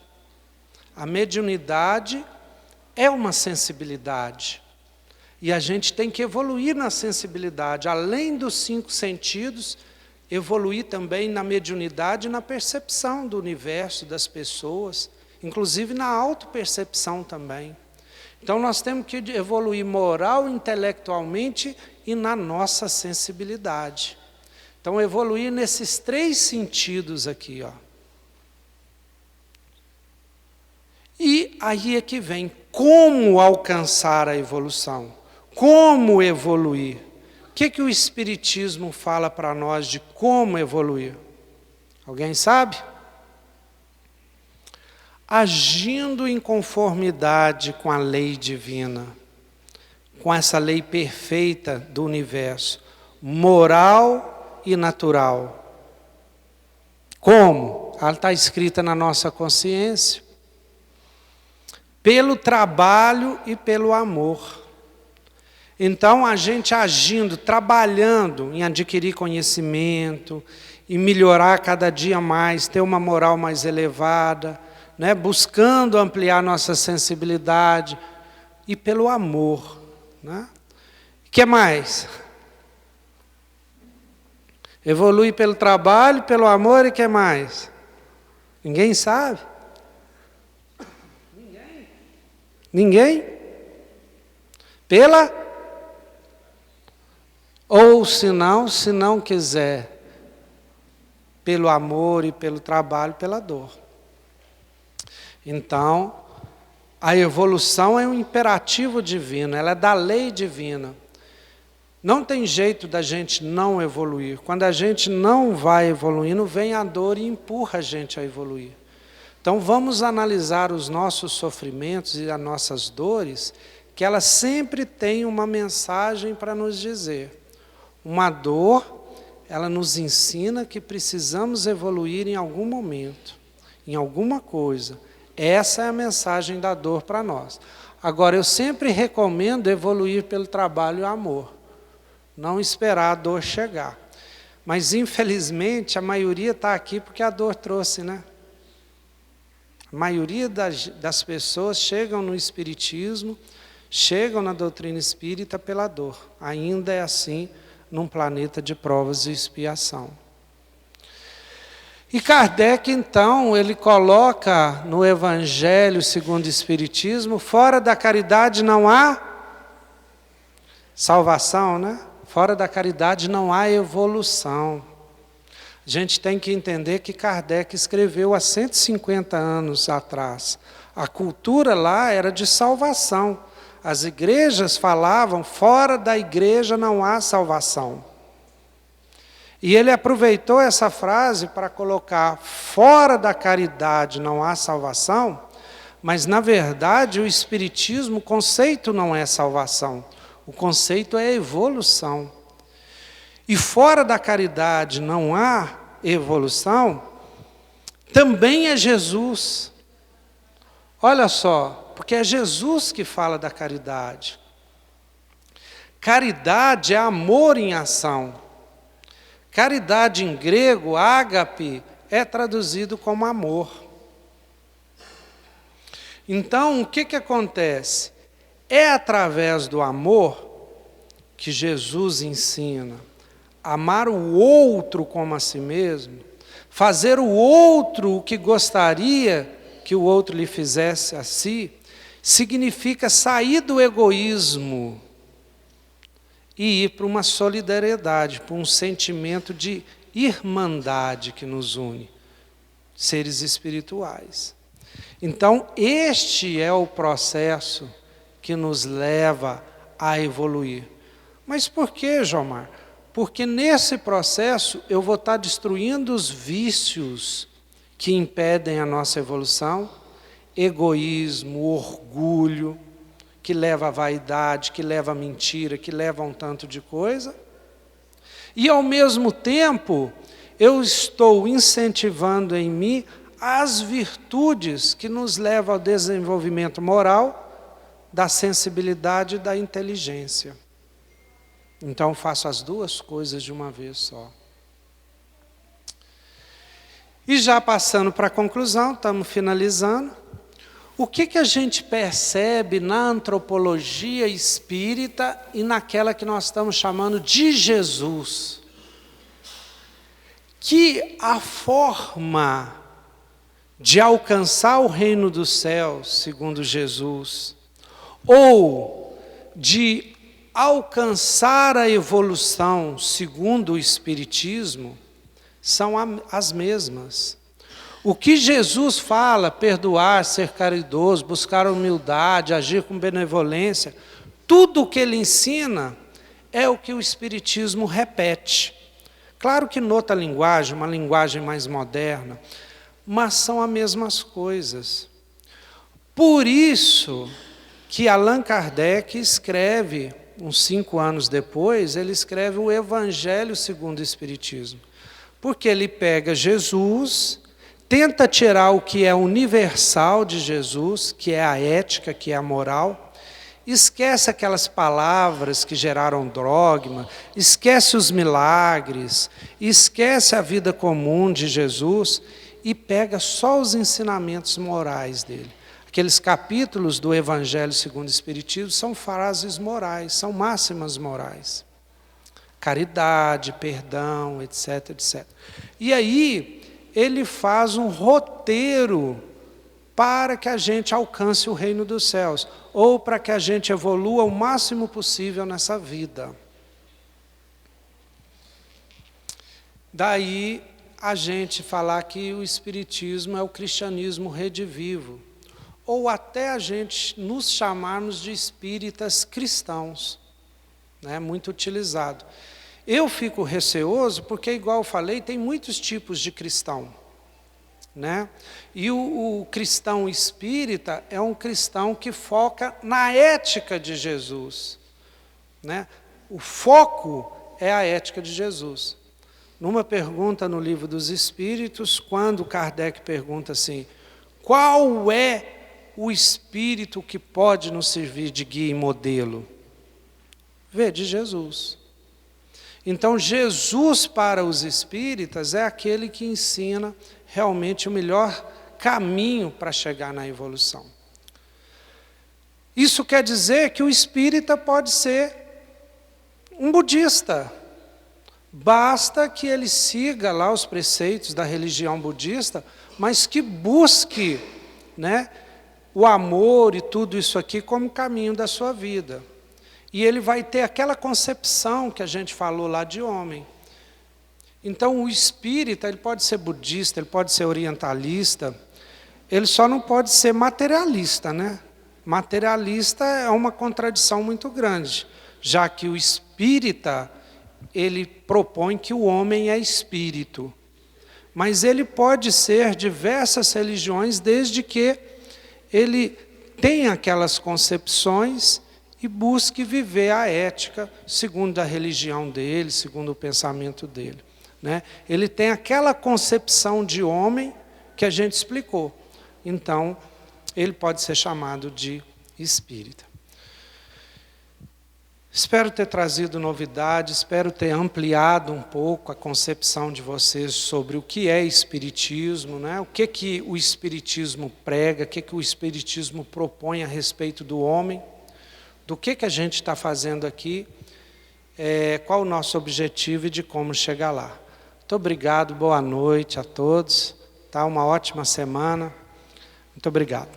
A mediunidade é uma sensibilidade. E a gente tem que evoluir na sensibilidade, além dos 5 sentidos, evoluir também na mediunidade e na percepção do universo, das pessoas, inclusive na autopercepção também. Então nós temos que evoluir moral, intelectualmente e na nossa sensibilidade. Então evoluir nesses 3 sentidos aqui, ó. E aí é que vem como alcançar a evolução, como evoluir. O que o Espiritismo fala para nós de como evoluir? Alguém sabe? Agindo em conformidade com a lei divina, com essa lei perfeita do universo, moral e natural. Como? Ela está escrita na nossa consciência. Pelo trabalho e pelo amor. Então, a gente agindo, trabalhando em adquirir conhecimento, em melhorar cada dia mais, ter uma moral mais elevada, né? Buscando ampliar nossa sensibilidade, e pelo amor. Né? O que mais? Evolui pelo trabalho, pelo amor, e o que mais? Ninguém sabe? Ninguém? Pela? Ou se não quiser, pelo amor e pelo trabalho, pela dor. Então, a evolução é um imperativo divino, ela é da lei divina. Não tem jeito da gente não evoluir. Quando a gente não vai evoluindo, vem a dor e empurra a gente a evoluir. Então vamos analisar os nossos sofrimentos e as nossas dores, que elas sempre têm uma mensagem para nos dizer. Uma dor, ela nos ensina que precisamos evoluir em algum momento, em alguma coisa. Essa é a mensagem da dor para nós. Agora, eu sempre recomendo evoluir pelo trabalho e amor. Não esperar a dor chegar. Mas, infelizmente, a maioria está aqui porque a dor trouxe, né? A maioria das pessoas chegam no Espiritismo, chegam na doutrina espírita pela dor. Ainda é assim num planeta de provas e expiação. E Kardec, então, ele coloca no Evangelho segundo o Espiritismo, fora da caridade não há salvação, né? Fora da caridade não há evolução. A gente tem que entender que Kardec escreveu há 150 anos atrás. A cultura lá era de salvação. As igrejas falavam, fora da igreja não há salvação. E ele aproveitou essa frase para colocar, fora da caridade não há salvação, mas na verdade o Espiritismo, o conceito não é salvação, o conceito é evolução. E fora da caridade não há evolução, também é Jesus. Olha só, porque é Jesus que fala da caridade. Caridade é amor em ação. Caridade em grego, ágape, é traduzido como amor. Então, o que acontece? É através do amor que Jesus ensina. Amar o outro como a si mesmo, fazer o outro o que gostaria que o outro lhe fizesse a si, significa sair do egoísmo e ir para uma solidariedade, para um sentimento de irmandade que nos une, seres espirituais. Então, este é o processo que nos leva a evoluir. Mas por que, Jomar? Porque nesse processo eu vou estar destruindo os vícios que impedem a nossa evolução, egoísmo, orgulho, que leva à vaidade, que leva à mentira, que leva a um tanto de coisa. E ao mesmo tempo, eu estou incentivando em mim as virtudes que nos levam ao desenvolvimento moral, da sensibilidade e da inteligência. Então, faço as duas coisas de uma vez só. E já passando para a conclusão, estamos finalizando. O que a gente percebe na antropologia espírita e naquela que nós estamos chamando de Jesus? Que a forma de alcançar o reino dos céus, segundo Jesus, ou de alcançar a evolução, segundo o Espiritismo, são as mesmas. O que Jesus fala, perdoar, ser caridoso, buscar humildade, agir com benevolência, tudo o que ele ensina é o que o Espiritismo repete. Claro que noutra linguagem, uma linguagem mais moderna, mas são as mesmas coisas. Por isso que Allan Kardec escreve, uns 5 anos depois, ele escreve o Evangelho segundo o Espiritismo. Porque ele pega Jesus, tenta tirar o que é universal de Jesus, que é a ética, que é a moral, esquece aquelas palavras que geraram dogma, esquece os milagres, esquece a vida comum de Jesus e pega só os ensinamentos morais dele. Aqueles capítulos do Evangelho segundo o Espiritismo são frases morais, são máximas morais. Caridade, perdão, etc, etc. E aí ele faz um roteiro para que a gente alcance o reino dos céus, ou para que a gente evolua o máximo possível nessa vida. Daí a gente falar que o Espiritismo é o cristianismo redivivo, ou até a gente nos chamarmos de espíritas cristãos, né? Muito utilizado. Eu fico receoso porque, igual eu falei, tem muitos tipos de cristão, né? E o cristão espírita é um cristão que foca na ética de Jesus, né? O foco é a ética de Jesus. Numa pergunta no Livro dos Espíritos, quando Kardec pergunta assim, qual é o espírito que pode nos servir de guia e modelo? De Jesus. Então, Jesus para os espíritas é aquele que ensina realmente o melhor caminho para chegar na evolução. Isso quer dizer que o espírita pode ser um budista. Basta que ele siga lá os preceitos da religião budista, mas que busque, né, o amor e tudo isso aqui como caminho da sua vida. E ele vai ter aquela concepção que a gente falou lá de homem. Então o espírita, ele pode ser budista, ele pode ser orientalista, ele só não pode ser materialista, né? Materialista é uma contradição muito grande, já que o espírita, ele propõe que o homem é espírito. Mas ele pode ser diversas religiões, desde que ele tenha aquelas concepções e busque viver a ética segundo a religião dele, segundo o pensamento dele, né? Ele tem aquela concepção de homem que a gente explicou. Então, ele pode ser chamado de espírita. Espero ter trazido novidade, espero ter ampliado um pouco a concepção de vocês sobre o que é espiritismo, né? O que o espiritismo prega, o que o espiritismo propõe a respeito do homem, do que a gente está fazendo aqui, qual o nosso objetivo e de como chegar lá. Muito obrigado, boa noite a todos, tá? Uma ótima semana, muito obrigado.